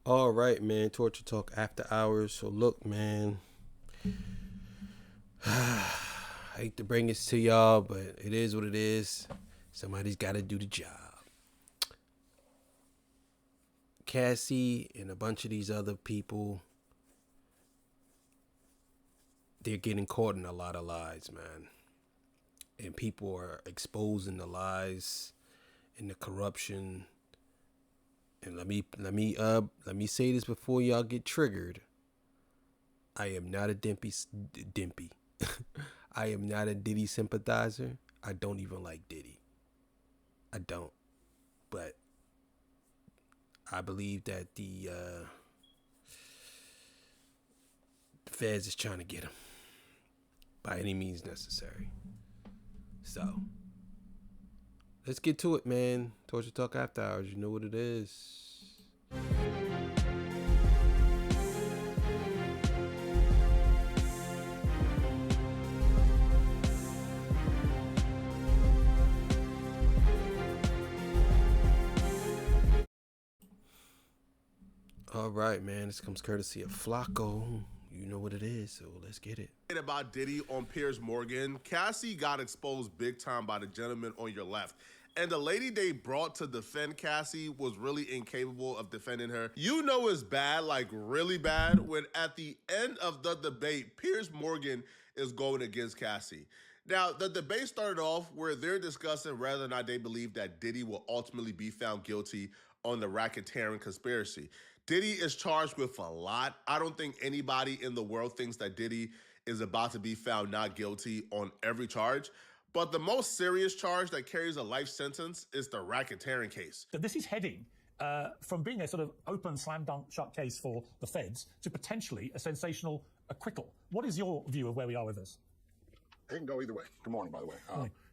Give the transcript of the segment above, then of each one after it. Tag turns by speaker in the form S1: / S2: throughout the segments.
S1: All right, man. Torture Talk After Hours. So, look, man. I hate to bring this to y'all, but it is what it is. Somebody's got to do the job. Cassie and a bunch of these other people, they're getting caught in a lot of lies, man. And people are exposing the lies and the corruption. And let me say this before y'all get triggered. I am not a Dimpy. I am not a Diddy sympathizer. I don't even like Diddy. I don't. But I believe that the feds is trying to get him by any means necessary. So let's get to it, man. Torture Talk After Hours. You know what it is. All right, man. This comes courtesy of Flacco. You know what it is, so let's get it.
S2: About Diddy on Piers Morgan, Cassie got exposed big time by the gentleman on your left. And the lady they brought to defend Cassie was really incapable of defending her. You know it's bad, like really bad, when at the end of the debate, Piers Morgan is going against Cassie. Now, the debate started off where they're discussing whether or not they believe that Diddy will ultimately be found guilty on the racketeering conspiracy. Diddy is charged with a lot. I don't think anybody in the world thinks that Diddy is about to be found not guilty on every charge. But the most serious charge that carries a life sentence is the racketeering case.
S3: So this is heading from being a sort of open slam dunk shut case for the feds to potentially a sensational acquittal. What is your view of where we are with this?
S4: It can go either way. Good morning, by the way.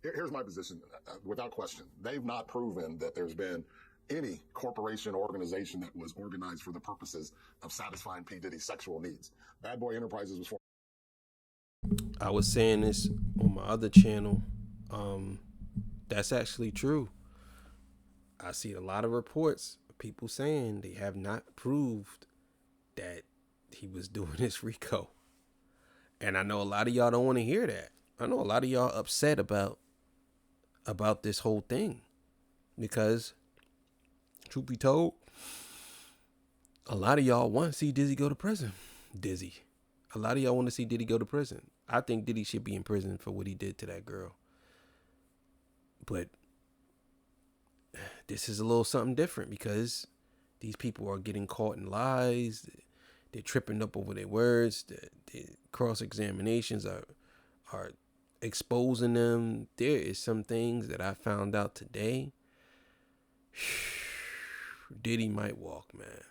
S4: Here's my position. Without question, they've not proven that there's been any corporation or organization that was organized for the purposes of satisfying P. Diddy's sexual needs. Bad Boy Enterprises was formed.
S1: I was saying this on my other channel. That's actually true. I see a lot of reports of people saying they have not proved that he was doing this RICO. And I know a lot of y'all don't want to hear that. I know a lot of y'all upset about this whole thing because, truth be told, a lot of y'all want to see Dizzy go to prison. A lot of y'all want to see Diddy go to prison. I think Diddy should be in prison for what he did to that girl. But this is a little something different because these people are getting caught in lies. They're tripping up over their words. The cross-examinations are exposing them. There is some things that I found out today. Diddy might walk, man.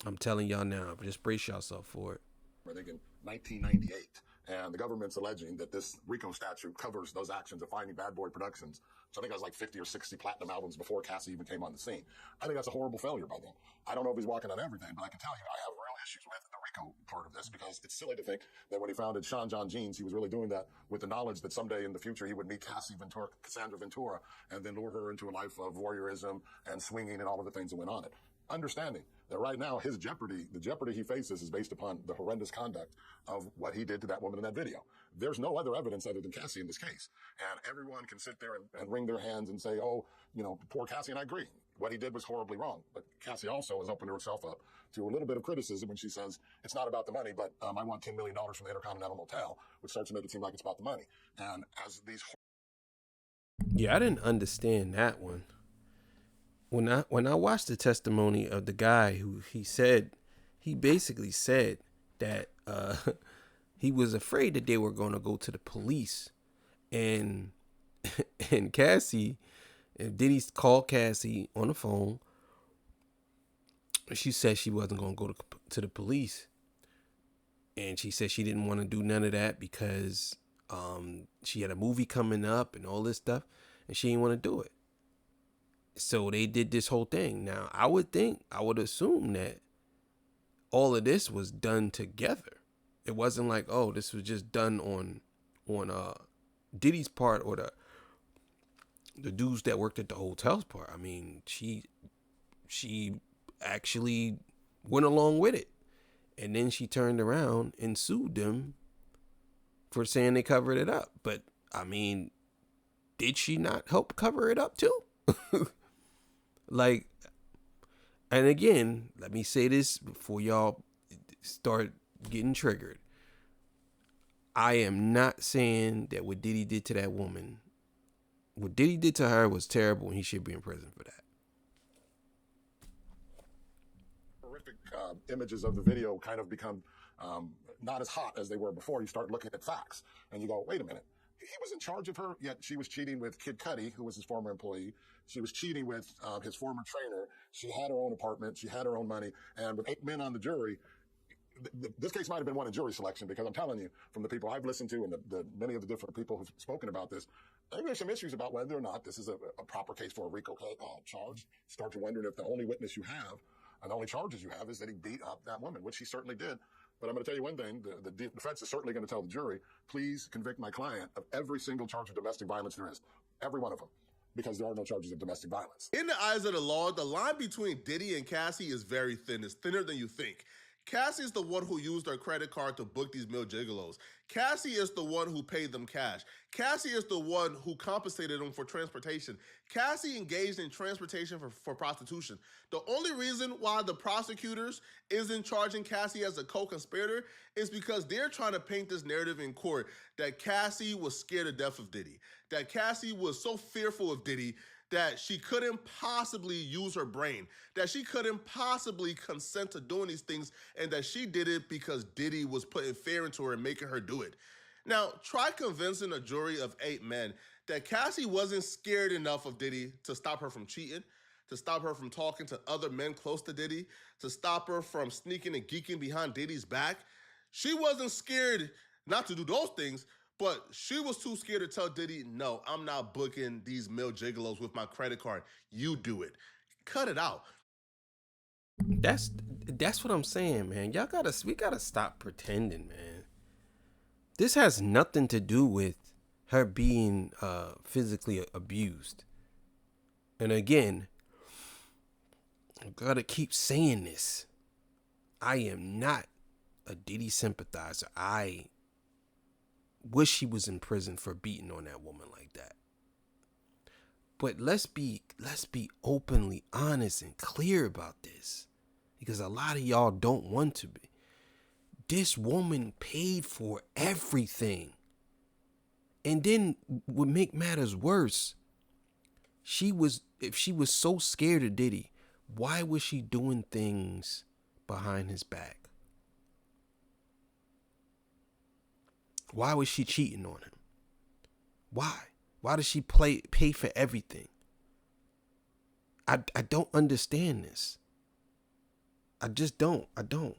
S1: I'm telling y'all now. Just brace yourself for it.
S4: I think in 1998, and the government's alleging that this RICO statute covers those actions of finding Bad Boy Productions. So I think it was like 50 or 60 platinum albums before Cassie even came on the scene. I think that's a horrible failure by them. I don't know if he's walking on everything, but I can tell you I have real issues with the RICO part of this because it's silly to think that when he founded Sean John Jeans, he was really doing that with the knowledge that someday in the future he would meet Cassandra Ventura, and then lure her into a life of voyeurism and swinging and all of the things that went on it. Understanding that right now the jeopardy he faces is based upon the horrendous conduct of what he did to that woman in that video. There's no other evidence other than Cassie in this case. And everyone can sit there and wring their hands and say, oh, poor Cassie, and I agree. What he did was horribly wrong. But Cassie also has opened herself up to a little bit of criticism when she says, it's not about the money, but I want $10 million from the Intercontinental Motel, which starts to make it seem like it's about the money. And as these...
S1: Yeah, I didn't understand that one. When I watched the testimony of the guy who he basically said that he was afraid that they were going to go to the police, and Cassie, and Diddy called Cassie on the phone. She said she wasn't going to go to the police, and she said she didn't want to do none of that because she had a movie coming up and all this stuff, and she didn't want to do it. So they did this whole thing. Now, I would assume that all of this was done together. It wasn't like, oh, this was just done on Diddy's part or the dudes that worked at the hotel's part. I mean, she actually went along with it. And then she turned around and sued them for saying they covered it up. But, I mean, did she not help cover it up too? Like, and again, let me say this before y'all start getting triggered. I am not saying that what Diddy did to that woman, what Diddy did to her was terrible and he should be in prison for that.
S4: Horrific images of the video kind of become not as hot as they were before. You start looking at facts and you go, wait a minute. He was in charge of her, yet she was cheating with Kid Cudi, who was his former employee. She was cheating with his former trainer. She had her own apartment. She had her own money. And with 8 men on the jury, this case might have been one in jury selection, because I'm telling you, from the people I've listened to and the many of the different people who've spoken about this, I think there's some issues about whether or not this is a proper case for a RICO charge. Start to wondering if the only witness you have and the only charges you have is that he beat up that woman, which he certainly did. But I'm going to tell you one thing, the defense is certainly going to tell the jury, please convict my client of every single charge of domestic violence there is. Every one of them. Because there are no charges of domestic violence.
S2: In the eyes of the law, the line between Diddy and Cassie is very thin. It's thinner than you think. Cassie is the one who used her credit card to book these male gigolos. Cassie is the one who paid them cash. Cassie is the one who compensated them for transportation. Cassie engaged in transportation for prostitution. The only reason why the prosecutors isn't charging Cassie as a co-conspirator is because they're trying to paint this narrative in court that Cassie was scared to death of Diddy, that Cassie was so fearful of Diddy that she couldn't possibly use her brain, that she couldn't possibly consent to doing these things, and that she did it because Diddy was putting fear into her and making her do it. Now, try convincing a jury of 8 men that Cassie wasn't scared enough of Diddy to stop her from cheating, to stop her from talking to other men close to Diddy, to stop her from sneaking and geeking behind Diddy's back. She wasn't scared not to do those things, but she was too scared to tell Diddy, no, I'm not booking these male gigolos with my credit card. You do it. Cut it out.
S1: That's what I'm saying, man. We gotta stop pretending, man. This has nothing to do with her being physically abused. And again, I gotta keep saying this. I am not a Diddy sympathizer. I wish he was in prison for beating on that woman like that. But let's be openly honest and clear about this, because a lot of y'all don't want to be. This woman paid for everything. And then what make matters worse, if she was so scared of Diddy, why was she doing things behind his back? Why was she cheating on him? Why? Why does she pay for everything? I don't understand this. I just don't. I don't.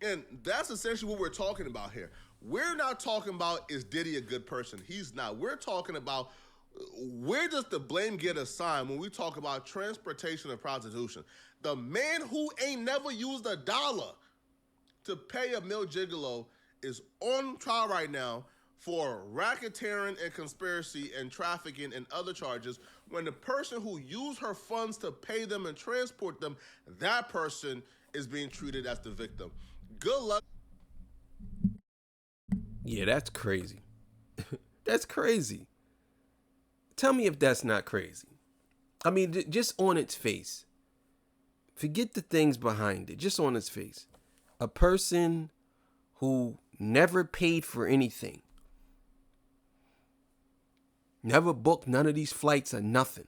S2: And that's essentially what we're talking about here. We're not talking about, is Diddy a good person? He's not. We're talking about, where does the blame get assigned when we talk about transportation and prostitution? The man who ain't never used a dollar to pay a male gigolo is on trial right now for racketeering and conspiracy and trafficking and other charges, when the person who used her funds to pay them and transport them, that person is being treated as the victim. Good luck.
S1: Yeah, that's crazy. That's crazy. Tell me if that's not crazy. I mean, just on its face. Forget the things behind it. Just on its face. A person who never paid for anything. Never booked none of these flights or nothing.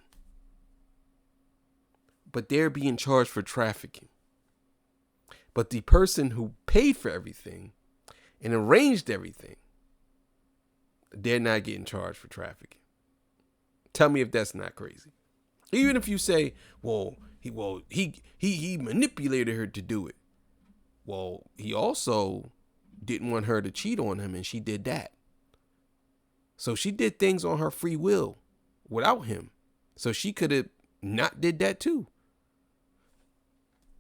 S1: But they're being charged for trafficking. But the person who paid for everything and arranged everything, they're not getting charged for trafficking. Tell me if that's not crazy. Even if you say, he manipulated her to do it. Well, he also didn't want her to cheat on him, and she did that. So she did things on her free will without him. So she could have not did that too.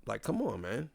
S1: Like, come on, man.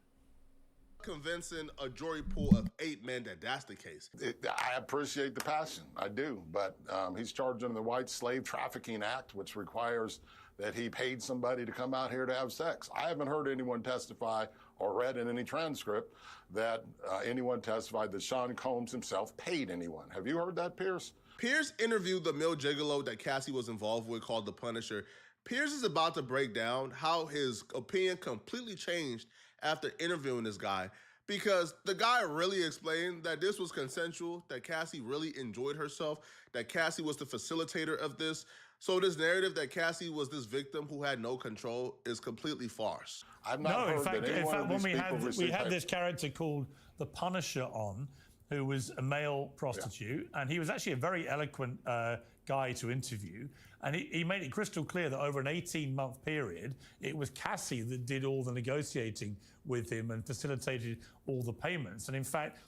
S2: Convincing a jury pool of 8 men that that's the case.
S4: I appreciate the passion, I do, but he's charged under the White Slave Trafficking Act, which requires that he paid somebody to come out here to have sex. I haven't heard anyone testify or read in any transcript that anyone testified that Sean Combs himself paid anyone. Have you heard that, Pierce?
S2: Pierce interviewed the male gigolo that Cassie was involved with called The Punisher. Pierce is about to break down how his opinion completely changed after interviewing this guy, because the guy really explained that this was consensual, that Cassie really enjoyed herself, that Cassie was the facilitator of this. So this narrative that Cassie was this victim who had no control is completely farce.
S4: I've not heard that any one of
S3: when
S4: these people
S3: we had this character called the Punisher on, who was a male prostitute, and he was actually a very eloquent guy to interview. And he made it crystal clear that over an 18-month period, it was Cassie that did all the negotiating with him and facilitated all the payments. And in fact,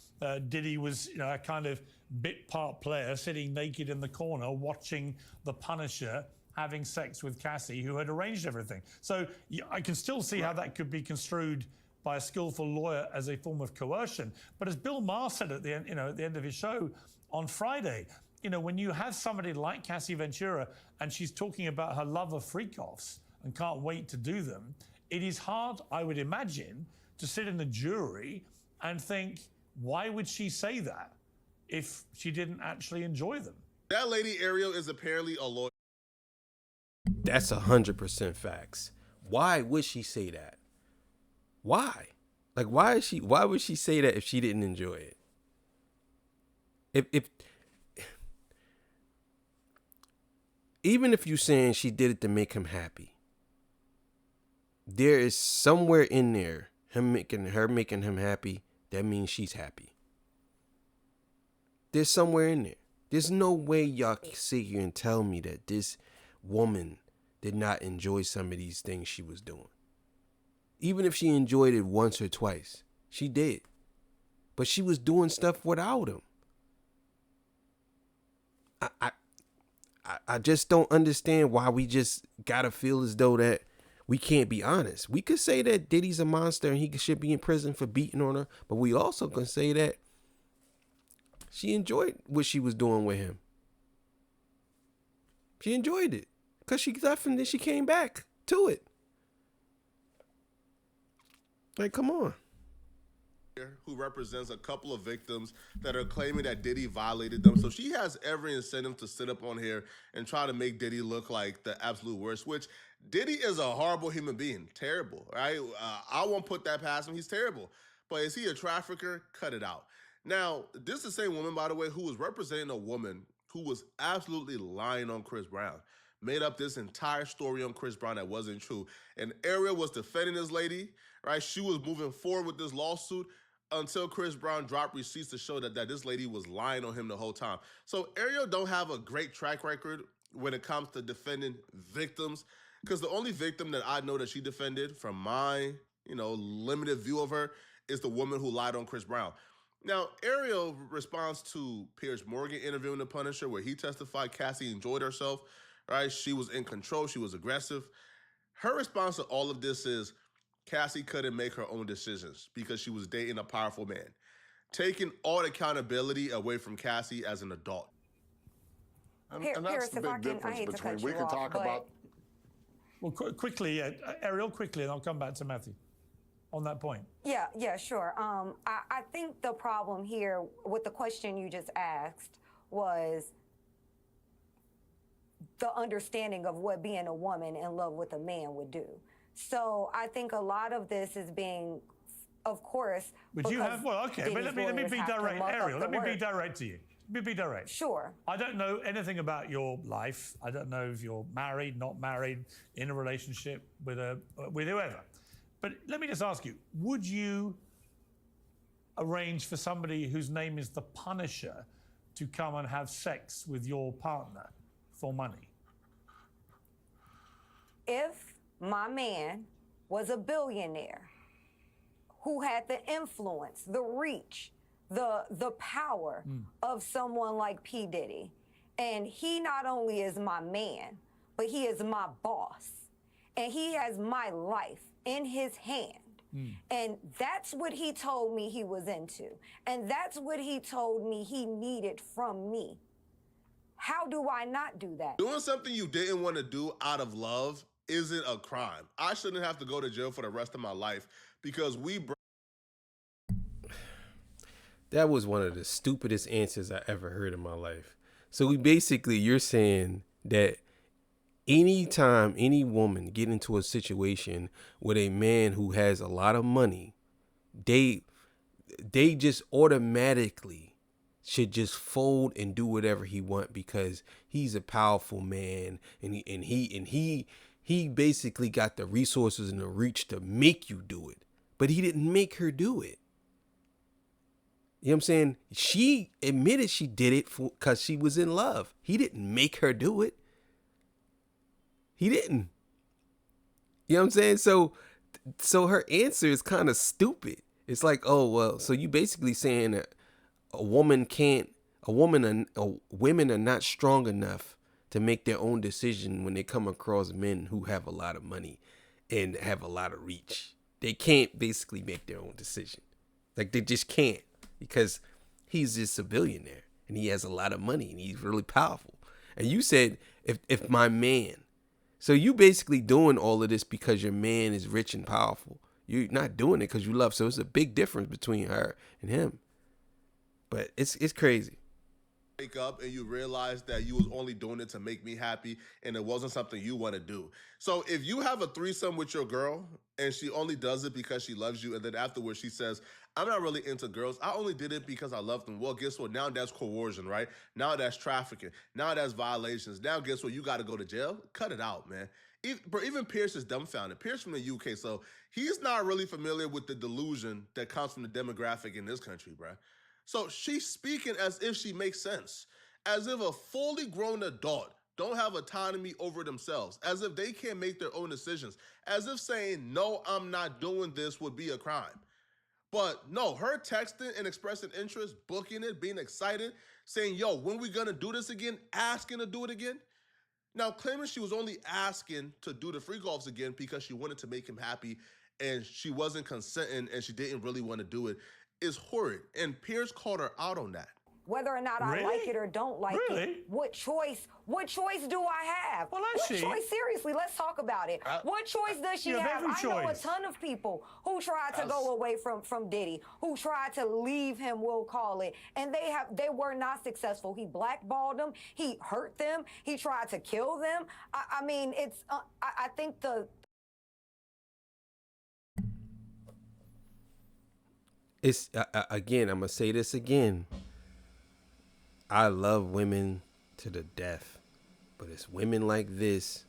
S3: Diddy was, a kind of bit part player sitting naked in the corner watching the Punisher having sex with Cassie, who had arranged everything. So I can still see how that could be construed by a skillful lawyer as a form of coercion. But as Bill Maher said at the end, at the end of his show on Friday, when you have somebody like Cassie Ventura and she's talking about her love of freak-offs and can't wait to do them, it is hard, I would imagine, to sit in a jury and think, why would she say that if she didn't actually enjoy them?
S2: That lady Ariel is apparently a lawyer.
S1: That's 100% facts. Why would she say that? Why? Like, why would she say that if she didn't enjoy it? If even if you're saying she did it to make him happy, there is somewhere in there her making him happy. That means she's happy. There's somewhere in there. There's no way y'all can sit here and tell me that this woman did not enjoy some of these things she was doing. Even if she enjoyed it once or twice, she did. But she was doing stuff without him. I just don't understand why we just gotta feel as though that we can't be honest. We could say that Diddy's a monster and he should be in prison for beating on her, but we also can say that she enjoyed what she was doing with him. She enjoyed it because she left and then she came back to it. Like, come on.
S2: Who represents a couple of victims that are claiming that Diddy violated them. So she has every incentive to sit up on here and try to make Diddy look like the absolute worst, which Diddy is a horrible human being. Terrible, right? I won't put that past him. He's terrible. But is he a trafficker? Cut it out. Now, this is the same woman, by the way, who was representing a woman who was absolutely lying on Chris Brown. Made up this entire story on Chris Brown that wasn't true. And Ariel was defending this lady, right? She was moving forward with this lawsuit until Chris Brown dropped receipts to show that this lady was lying on him the whole time. So Ariel don't have a great track record when it comes to defending victims, because the only victim that I know that she defended from my, limited view of her is the woman who lied on Chris Brown. Now, Ariel responds to Piers Morgan interviewing the Punisher, where he testified Cassie enjoyed herself, right? She was in control. She was aggressive. Her response to all of this is Cassie couldn't make her own decisions because she was dating a powerful man, taking all the accountability away from Cassie as an adult.
S4: And that's the big difference between, we can talk about...
S3: Well, quickly, Ariel, quickly, and I'll come back to Matthew on that point.
S5: Yeah, sure. I think the problem here with the question you just asked was the understanding of what being a woman in love with a man would do. So I think a lot of this is being, of course.
S3: But you have, but let me be direct, Ariel. Let me be direct to you. Let me be direct.
S5: Sure.
S3: I don't know anything about your life. I don't know if you're married, not married, in a relationship with whoever. But let me just ask you: would you arrange for somebody whose name is the Punisher to come and have sex with your partner for money?
S5: If my man was a billionaire who had the influence, the reach, the power of someone like P. Diddy, and he not only is my man, but he is my boss, and he has my life in his hand. And that's what he told me he was into. And that's what he told me he needed from me. How do I not do that?
S2: Doing something you didn't want to do out of love isn't a crime. I shouldn't have to go to jail for the rest of my life because
S1: That was one of the stupidest answers I ever heard in my life. So you're saying that anytime any woman get into a situation with a man who has a lot of money, they just automatically should just fold and do whatever he want because he's a powerful man and he basically got the resources and the reach to make you do it. But he didn't make her do it. You know what I'm saying? She admitted she did it because she was in love. He didn't make her do it. He didn't. You know what I'm saying? So her answer is kind of stupid. It's like, oh, well, so you basically saying that women are not strong enough to make their own decision when they come across men who have a lot of money and have a lot of reach. They can't basically make their own decision. Like they just can't because he's just a billionaire and he has a lot of money and he's really powerful. And you said, if my man, so you basically doing all of this because your man is rich and powerful. You're not doing it because you love. So it's a big difference between her and him. But it's crazy.
S2: Wake up and you realize that you was only doing it to make me happy and it wasn't something you want to do. So if you have a threesome with your girl and she only does it because she loves you and then afterwards she says, I'm not really into girls. I only did it because I love them. Well, guess what? Now that's coercion, right? Now that's trafficking. Now that's violations. Now guess what? You got to go to jail. Cut it out, man. Even Pierce is dumbfounded. Pierce from the UK, so he's not really familiar with the delusion that comes from the demographic in this country, bruh. So she's speaking as if she makes sense, as if a fully grown adult don't have autonomy over themselves, as if they can't make their own decisions, as if saying, no, I'm not doing this would be a crime. But no, her texting and expressing interest, booking it, being excited, saying, yo, when we gonna do this again, asking to do it again. Now, claiming she was only asking to do the free golfs again because she wanted to make him happy and she wasn't consenting and she didn't really want to do it is horrid. And Pierce called her out on that.
S5: Whether or not I like it or don't like it, what choice do I have?
S3: Well,
S5: what choice? Seriously, let's talk about it. What choice does she have? I know a ton of people who tried to go away from Diddy, who tried to leave him, we'll call it, and they were not successful. He blackballed them. He hurt them. He tried to kill them. I mean, it's. I think
S1: It's again. I'm gonna say this again. I love women to the death, but it's women like this,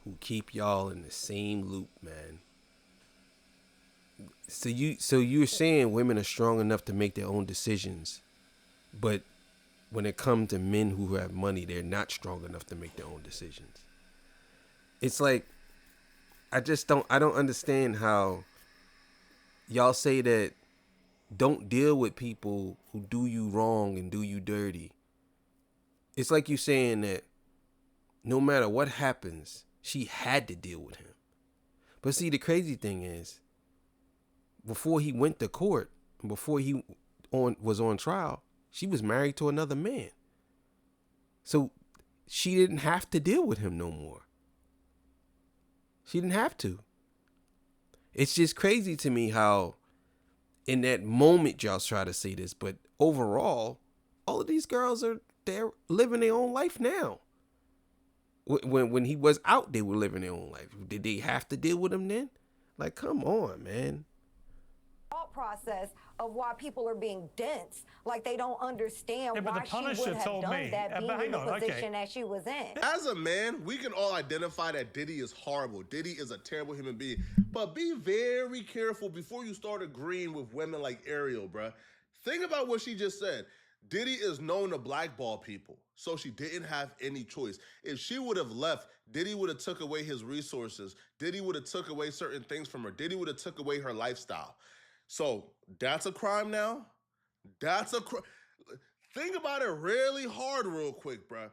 S1: who keep y'all in the same loop, man. So you're saying women are strong enough to make their own decisions, but when it comes to men who have money, they're not strong enough to make their own decisions. It's like I don't understand how y'all say that don't deal with people who do you wrong and do you dirty. It's like you saying that no matter what happens, she had to deal with him. But see, the crazy thing is, before he went to court, before he was on trial, she was married to another man. So she didn't have to deal with him no more. She didn't have to. It's just crazy to me how in that moment y'all try to say this, but overall, all of these girls they're living their own life now. When he was out, they were living their own life. Did they have to deal with him then? Like, come on, man.
S5: thought process of why people are being dense, like they don't understand why she would have done that, being in the position that she was in.
S2: As a man, we can all identify that Diddy is horrible. Diddy is a terrible human being. But be very careful before you start agreeing with women like Ariel, bruh. Think about what she just said. Diddy is known to blackball people, so she didn't have any choice. If she would have left, Diddy would have took away his resources. Diddy would have took away certain things from her. Diddy would have took away her lifestyle. So that's a crime now? That's a crime. Think about it really hard real quick, bruh.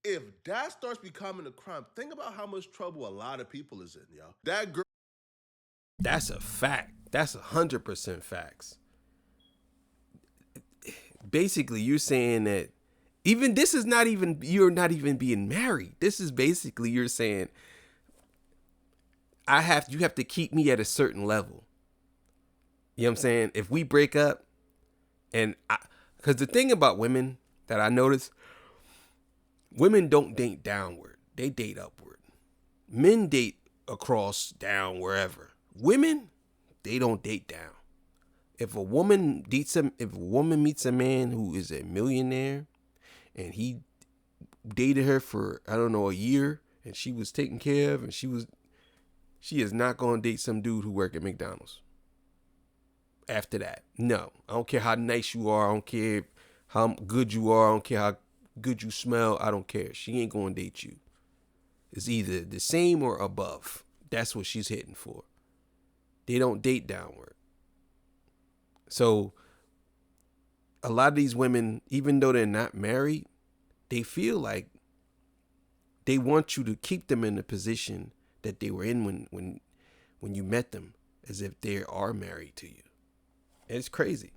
S2: If that starts becoming a crime, think about how much trouble a lot of people is in, yo. That girl.
S1: That's a fact. That's 100% facts. Basically, you're saying that Even this is not even, you're not even being married. This is basically you're saying, you have to keep me at a certain level. You know what I'm saying? If we break up, because the thing about women that I notice, women don't date downward. They date upward. Men date across, down, wherever. Women, they don't date down. If a woman meets a man who is a millionaire and he dated her for, I don't know, a year, and she was taken care of, and she is not going to date some dude who work at McDonald's. After that, no. I don't care how nice you are. I don't care how good you are. I don't care how good you smell. I don't care. She ain't going to date you. It's either the same or above. That's what she's hitting for. They don't date downward. So a lot of these women, even though they're not married, they feel like they want you to keep them in the position that they were in when you met them, as if they are married to you. It's crazy.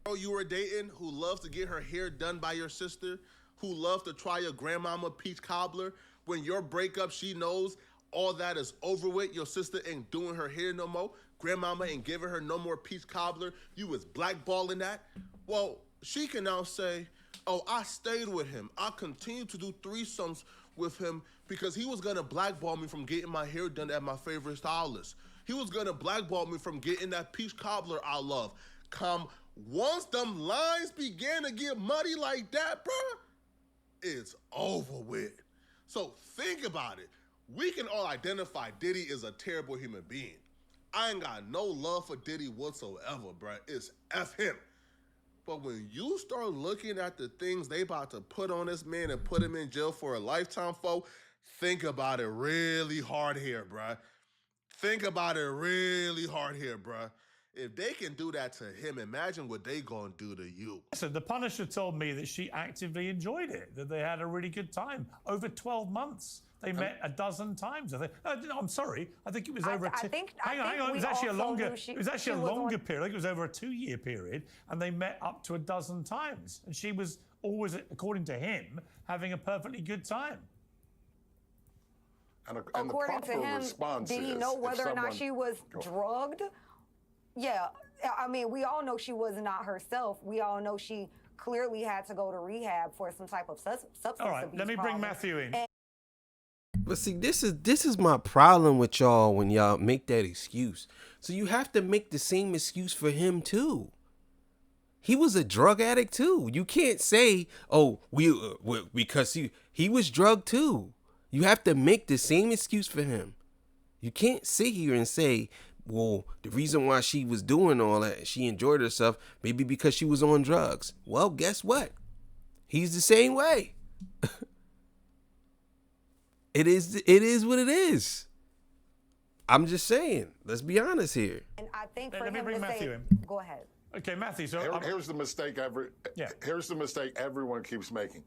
S2: Girl you were dating who loves to get her hair done by your sister, who loves to try your grandmama peach cobbler. When your breakup, she knows all that is over with. Your sister ain't doing her hair no more. Grandmama ain't giving her no more peach cobbler. You was blackballing that. Well, she can now say, oh, I stayed with him. I continued to do threesomes with him because he was going to blackball me from getting my hair done at my favorite stylist. He was going to blackball me from getting that peach cobbler I love. Once them lines began to get muddy like that, bruh, it's over with. So think about it. We can all identify Diddy is a terrible human being. I ain't got no love for Diddy whatsoever, bruh. It's F him. But when you start looking at the things they about to put on this man and put him in jail for a lifetime, folk, think about it really hard here, bruh. Think about it really hard here, bruh. If they can do that to him, imagine what they gonna do to you.
S3: So the Punisher told me that she actively enjoyed it, that they had a really good time. Over 12 months. They met a dozen times. I think. No, I'm sorry. I think it was over. Hang on. It was actually a longer. It was actually a longer period. I think it was over a 2-year period, and they met up to a dozen times. And she was always, according to him, having a perfectly good time.
S4: And
S5: according to him, did he know whether or not she was drugged? Yeah, I mean, we all know she was not herself. We all know she clearly had to go to rehab for some type of substance
S3: All right,
S5: abuse
S3: let me bring
S5: problem.
S3: Matthew in.
S1: But see, this is my problem with y'all when y'all make that excuse. So you have to make the same excuse for him too. He was a drug addict too. You can't say, oh, because he was drugged too. You have to make the same excuse for him. You can't sit here and say, well, the reason why she was doing all that, she enjoyed herself, maybe because she was on drugs. Well, guess what? He's the same way. It is what it is. I'm just saying. Let's be honest here.
S5: And I think for
S3: Let me
S5: him
S3: bring
S5: to
S3: Matthew
S5: say,
S3: in.
S5: go ahead.
S3: Okay, Matthew. So
S4: Here's the mistake Here's the mistake everyone keeps making.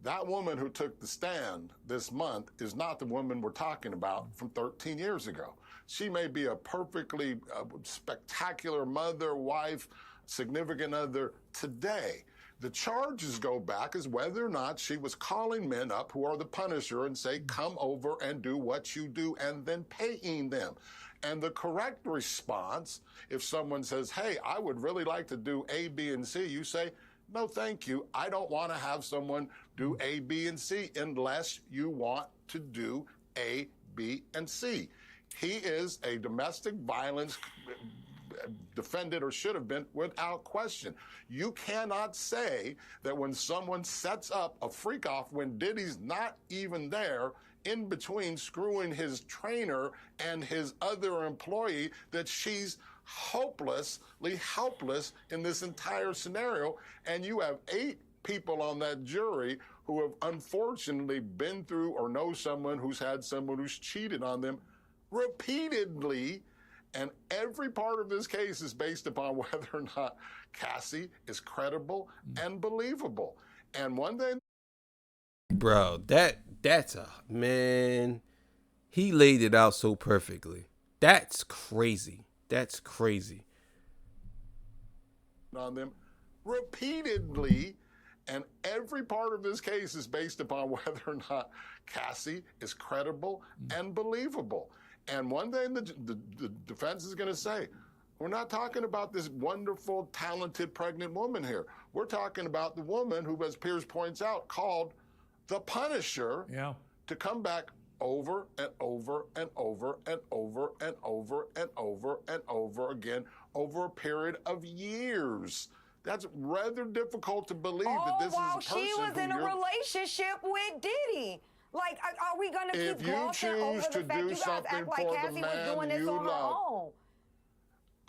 S4: That woman who took the stand this month is not the woman we're talking about from 13 years ago. She may be a perfectly spectacular mother, wife, significant other today. The charges go back as whether or not she was calling men up who are the Punisher and say, come over and do what you do, and then paying them. And the correct response, if someone says, hey, I would really like to do A, B, and C, you say, no, thank you. I don't want to have someone do A, B, and C unless you want to do A, B, and C. He is a domestic violence defended, or should have been, without question. You cannot say that when someone sets up a freak off when Diddy's not even there, in between screwing his trainer and his other employee, that she's hopelessly helpless in this entire scenario. And you have 8 people on that jury who have unfortunately been through or know someone who's had someone who's cheated on them repeatedly. And every part of this case is based upon whether or not Cassie is credible and believable. And one day,
S1: bro, that's a man. He laid it out so perfectly. That's crazy. That's crazy.
S4: On them repeatedly, And every part of this case is based upon whether or not Cassie is credible and believable. And one thing the defense is going to say, we're not talking about this wonderful, talented, pregnant woman here. We're talking about the woman who, as Piers points out, called the Punisher to come back over and over and over and over and over and over and over again over a period of years. That's rather difficult to believe that this is a person
S5: she was in a relationship with Diddy. Like, are we going to keep glossing over the fact you guys act like Cassie was doing this on her own?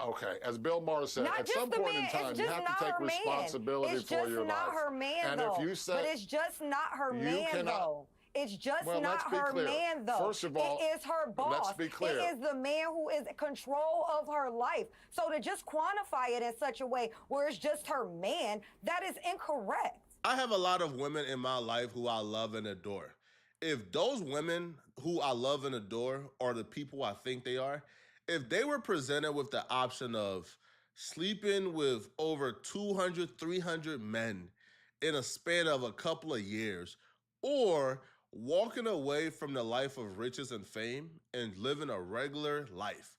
S4: Okay, as Bill Maher said, at some point in time, you have to take responsibility for your life.
S5: It's just not her man, though. But it's just not her man, though. It's just not her man, though.
S4: First of all,
S5: it is her boss.
S4: Let's be clear.
S5: It is the man who is in control of her life. So to just quantify it in such a way where it's just her man, that is incorrect.
S2: I have a lot of women in my life who I love and adore. If those women who I love and adore are the people I think they are, if they were presented with the option of sleeping with over 200, 300 men in a span of a couple of years, or walking away from the life of riches and fame and living a regular life.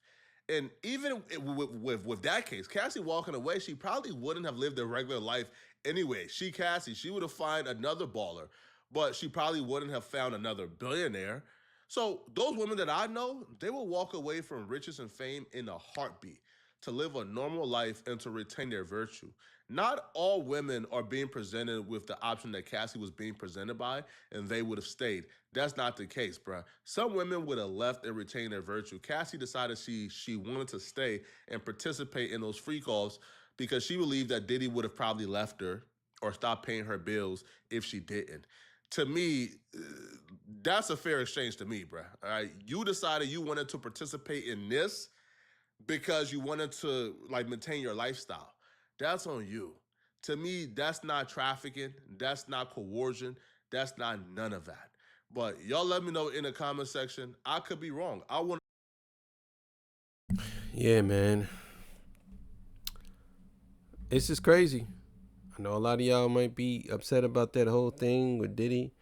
S2: And even with that case, Cassie walking away, she probably wouldn't have lived a regular life anyway. Cassie, she would have found another baller, but she probably wouldn't have found another billionaire. So those women that I know, they will walk away from riches and fame in a heartbeat to live a normal life and to retain their virtue. Not all women are being presented with the option that Cassie was being presented by, and they would have stayed. That's not the case, bruh. Some women would have left and retained their virtue. Cassie decided she wanted to stay and participate in those freak offs because she believed that Diddy would have probably left her or stopped paying her bills if she didn't. To me, that's a fair exchange to me, bruh. All right? You decided you wanted to participate in this because you wanted to maintain your lifestyle. That's on you. To me, that's not trafficking. That's not coercion. That's not none of that. But y'all let me know in the comment section. I could be wrong.
S1: Yeah, man. It's just crazy. I know a lot of y'all might be upset about that whole thing with Diddy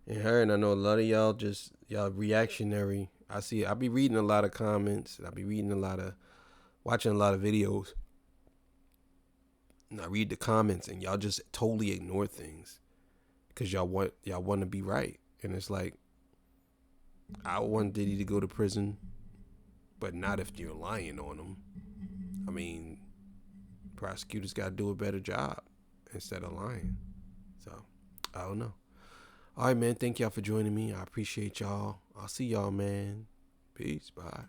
S1: and her, and I know a lot of y'all reactionary. I be reading a lot of comments. I be watching a lot of videos. And I read the comments, and y'all just totally ignore things because y'all want to be right. And it's like, I want Diddy to go to prison, but not if you're lying on him. I mean, prosecutors got to do a better job instead of lying. So, I don't know. All right, man. Thank y'all for joining me. I appreciate y'all. I'll see y'all, man. Peace. Bye.